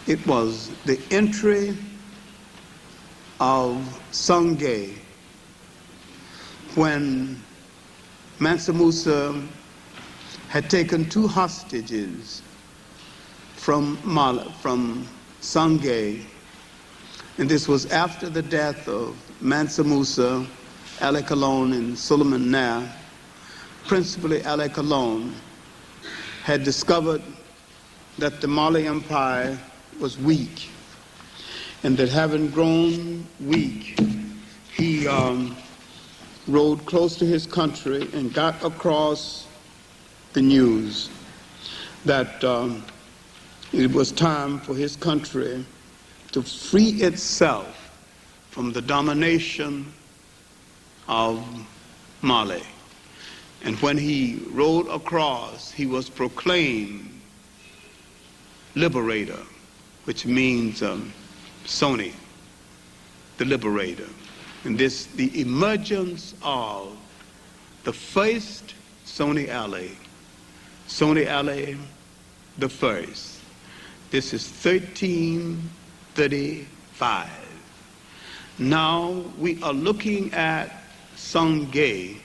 It was the entry of Songhay when Mansa Musa had taken 2 hostages from Songhay, and this was after the death of Mansa Musa, Ali Colon, and Suleiman Nair. Principally Ali Colon had discovered that the Mali Empire was weak, and that having grown weak, he rode close to his country and got across the news that it was time for his country to free itself from the domination of Mali. And when he rode across, he was proclaimed liberator, which means Sony, the liberator. And this, the emergence of the first Sony Ali the first. This is 1335. Now we are looking at Songhay,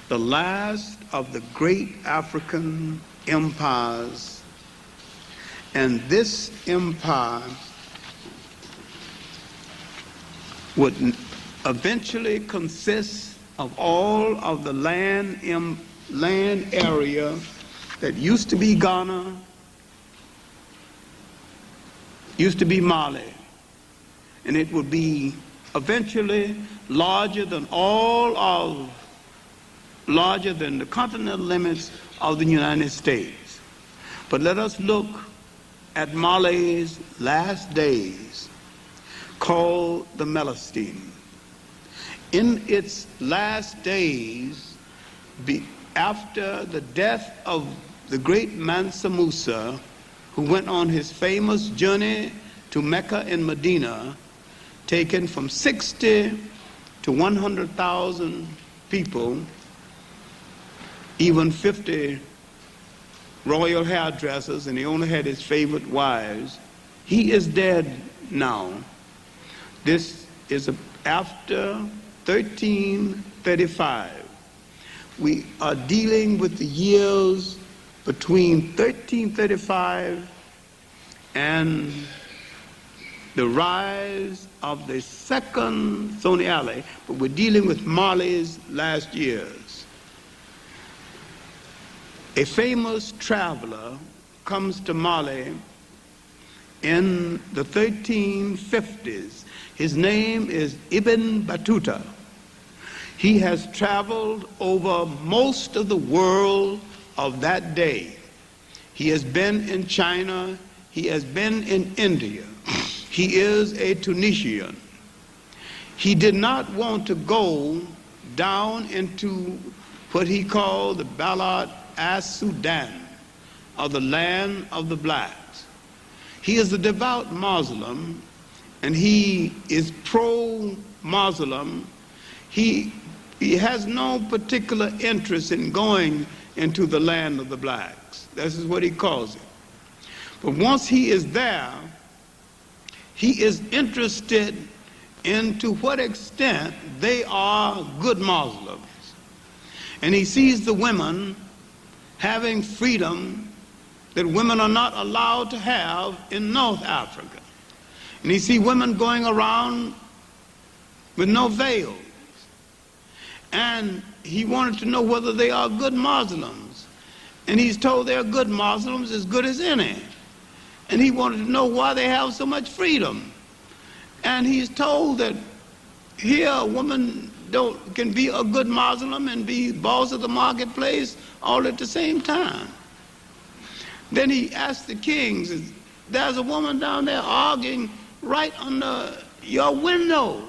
the last of the great African empires. And this empire would eventually consist of all of the land area that used to be Ghana, used to be Mali, and it would be eventually larger than the continental limits of the United States. But let us look at Mali's last days, called the Melestine. In its last days, after the death of the great Mansa Musa, who went on his famous journey to Mecca and Medina, taken from 60 to 100,000 people, even 50 royal hairdressers, and he only had his favorite wives. He is dead now. This is after 1335. We are dealing with the years between 1335 and the rise of the second Sony Ali, but we're dealing with Mali's last years. A famous traveler comes to Mali in the 1350s. His name is Ibn Battuta. He has traveled over most of the world of that day. He has been in China. He has been in India. He is a Tunisian. He did not want to go down into what he called the Balad as-Sudan, or the land of the blacks. He is a devout Muslim, and he is pro-Muslim. He has no particular interest in going into the land of the blacks. This is what he calls it. But once he is there, he is interested in to what extent they are good Muslims. And he sees the women having freedom that women are not allowed to have in North Africa. And he sees women going around with no veils. And he wanted to know whether they are good Muslims. And he's told they're good Muslims, as good as any. And he wanted to know why they have so much freedom. And he's told that here a woman can be a good Muslim and be boss of the marketplace all at the same time. Then he asked the king, says, there's a woman down there arguing right under your window.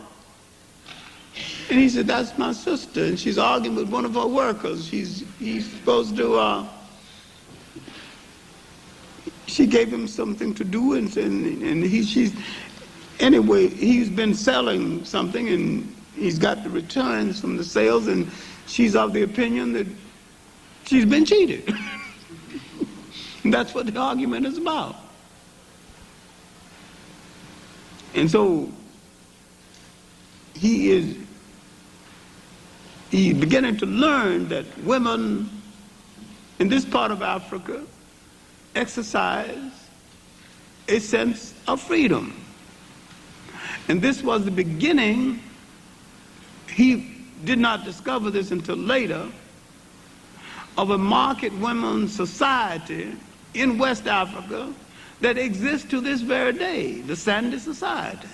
And he said, that's my sister, and she's arguing with one of her workers. He's supposed to, she gave him something to do, and anyway, he's been selling something, and he's got the returns from the sales, and she's of the opinion that she's been cheated. And that's what the argument is about. And so he's beginning to learn that women in this part of Africa exercise a sense of freedom. And this was the beginning. He did not discover this until later, of a market women's society in West Africa that exists to this very day, the Sandy Society.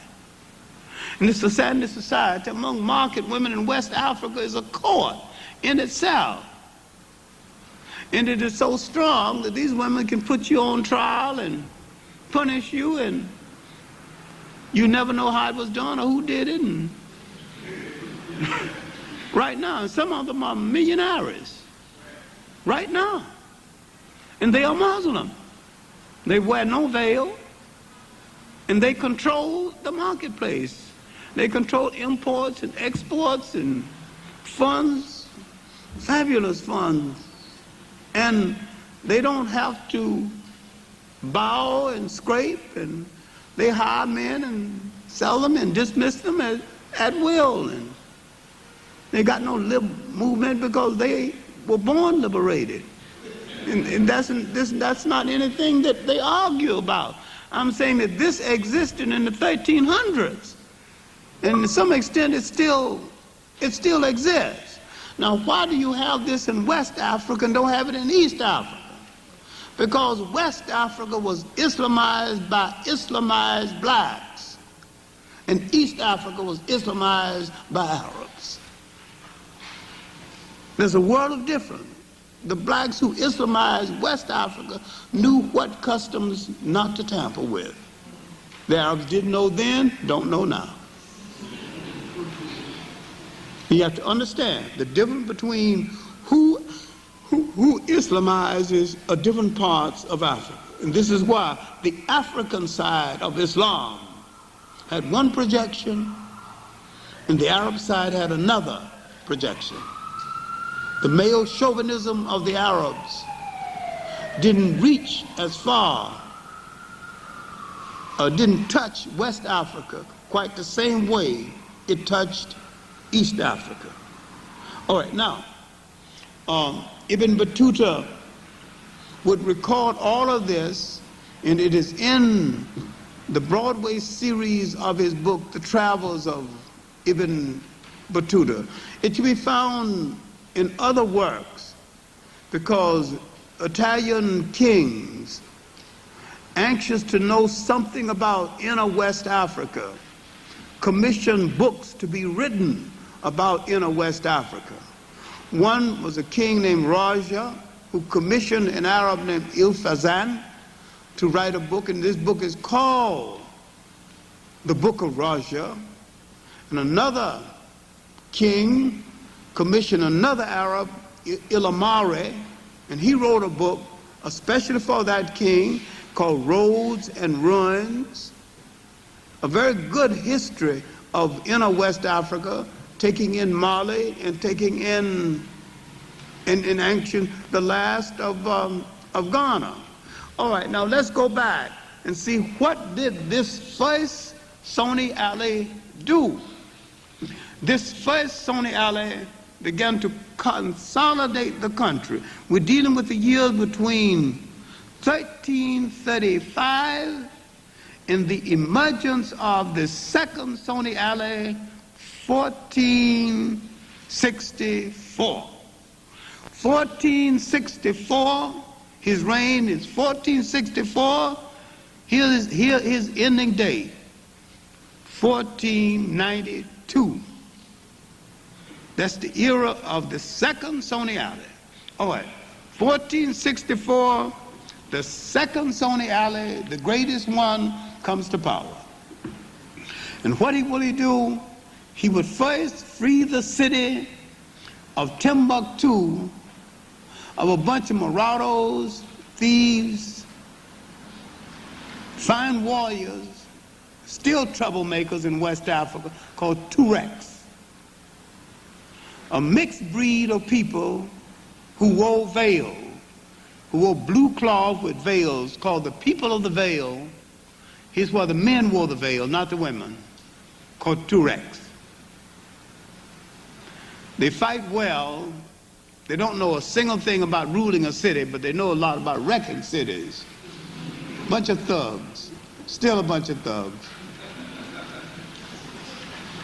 And this Sandy Society among market women in West Africa is a court in itself. And it is so strong that these women can put you on trial and punish you, and you never know how it was done or who did it. And right now, some of them are millionaires. Right now. And they are Muslim. They wear no veil. And they control the marketplace. They control imports and exports and funds, fabulous funds. And they don't have to bow and scrape, and they hire men and sell them and dismiss them at will. And they got no movement because they were born liberated. And that's not anything that they argue about. I'm saying that this existed in the 1300s. And to some extent it still exists. Now, why do you have this in West Africa and don't have it in East Africa? Because West Africa was Islamized by Islamized blacks, and East Africa was Islamized by Arabs. There's a world of difference. The blacks who Islamized West Africa knew what customs not to tamper with. The Arabs didn't know then, don't know now. You have to understand the difference between who Islamizes different parts of Africa. And this is why the African side of Islam had one projection and the Arab side had another projection. The male chauvinism of the Arabs didn't reach as far, or didn't touch West Africa quite the same way it touched East Africa. All right, now, Ibn Battuta would record all of this, and it is in the Broadway series of his book, The Travels of Ibn Battuta. It can be found in other works because Italian kings, anxious to know something about inner West Africa, commissioned books to be written about inner West Africa. One was a king named Raja, who commissioned an Arab named Il-Fazan to write a book, and this book is called The Book of Raja. And another king commissioned another Arab, Ilamare, and he wrote a book especially for that king called Roads and Ruins, a very good history of inner West Africa, taking in Mali and taking in ancient, the last of Ghana. All right, now let's go back and see what did this first Songhay Ali do. This first Songhay Ali began to consolidate the country. We're dealing with the years between 1335 and the emergence of the second Songhay Ali, 1464. 1464, his reign is 1464. Here is his ending date, 1492. That's the era of the second Songhay Ali. All right, 1464, the second Songhay Ali, the greatest one, comes to power. And what will he do? He would first free the city of Timbuktu of a bunch of marauders, thieves, fine warriors, still troublemakers in West Africa, called Tuaregs. A mixed breed of people who wore veils, who wore blue cloth with veils, called the people of the veil, Here's where the men wore the veil, not the women, called Tuareg. They fight well. They don't know a single thing about ruling a city, but they know a lot about wrecking cities. Bunch of thugs, still a bunch of thugs.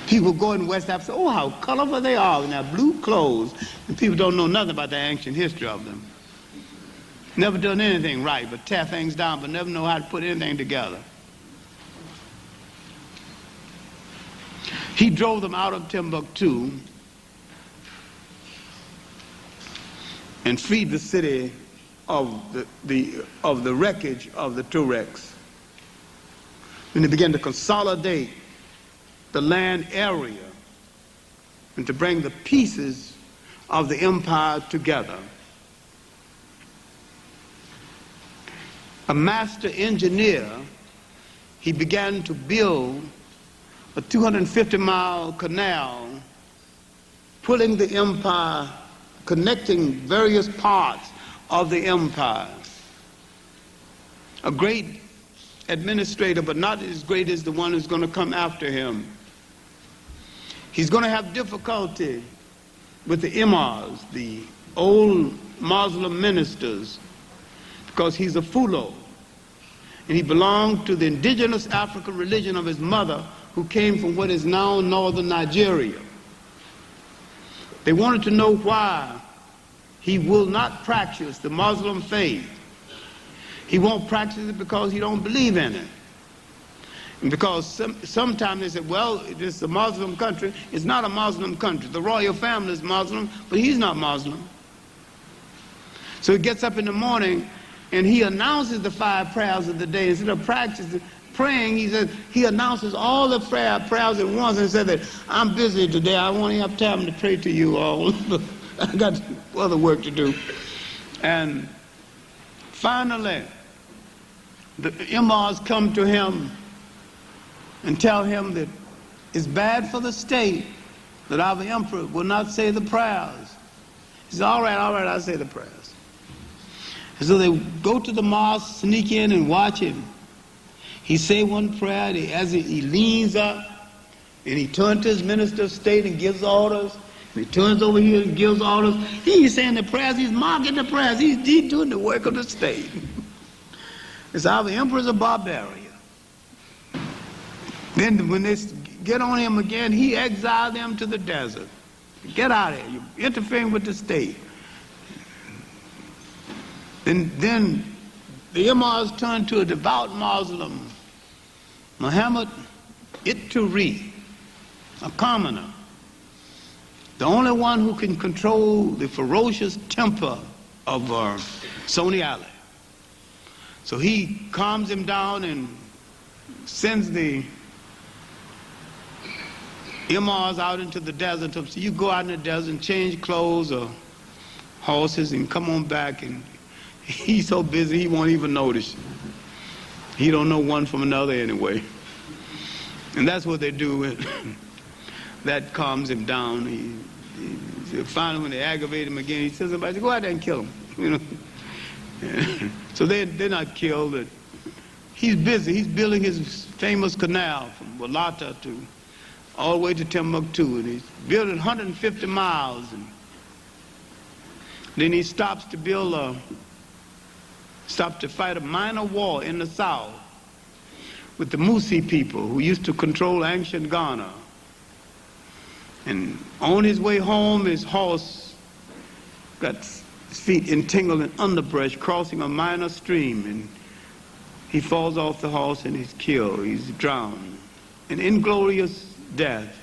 People go in West Africa, oh, how colorful they are in their blue clothes. And people don't know nothing about the ancient history of them. Never done anything right, but tear things down, but never know how to put anything together. He drove them out of Timbuktu and freed the city of the wreckage of the Tuaregs. And they began to consolidate the land area and to bring the pieces of the empire together. A master engineer, he began to build a 250-mile canal, pulling the empire, connecting various parts of the empire. A great administrator, but not as great as the one who's going to come after him. He's going to have difficulty with the imams, the old Muslim ministers, because he's a Fulo. And he belonged to the indigenous African religion of his mother, who came from what is now northern Nigeria. They wanted to know why he will not practice the Muslim faith. He won't practice it because he don't believe in it. And because sometimes they said, well, this is a Muslim country. It's not a Muslim country. The royal family is Muslim, but he's not Muslim. So he gets up in the morning and he announces the 5 prayers of the day. Instead of praying, he announces all the prayers at once and said that I'm busy today. I won't have time to pray to you all. I got other work to do. And finally, the imams come to him and tell him that it's bad for the state that our emperor will not say the prayers. He says, all right, I'll say the prayers. And so they go to the mosque, sneak in and watch him. He say one prayer, as he leans up, and he turns to his minister of state and gives orders. And he turns over here and gives orders. He ain't saying the prayers, he's marking the prayers. He's doing the work of the state. It's our emperor's a barbarian. Then when they get on him again, he exiled them to the desert. Get out of here, you're interfering with the state. Then the imams turned to a devout Muslim, Muhammad Ituri, a commoner, the only one who can control the ferocious temper of Sony Ali. So he calms him down and sends the imams out into the desert. So you go out in the desert and change clothes or horses and come on back. And he's so busy he won't even notice. He don't know one from another anyway. And that's what they do. That calms him down. Finally, when they aggravate him again, he says, "Somebody go out there and kill him." You know. So they're not killed. He's busy. He's building his famous canal from Walata to all the way to Timbuktu, and he's building 150 miles. And then he stops to fight a minor war in the south with the Musi people who used to control ancient Ghana. And on his way home, his horse got his feet entangled in underbrush crossing a minor stream, and he falls off the horse and he's killed. He's drowned. An inglorious death.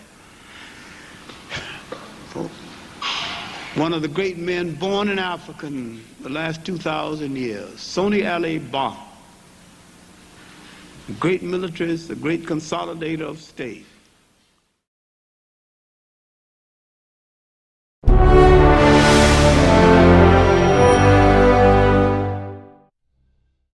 One of the great men born in Africa in the last 2,000 years, Sony Ali Ba, a great militarist, a great consolidator of state.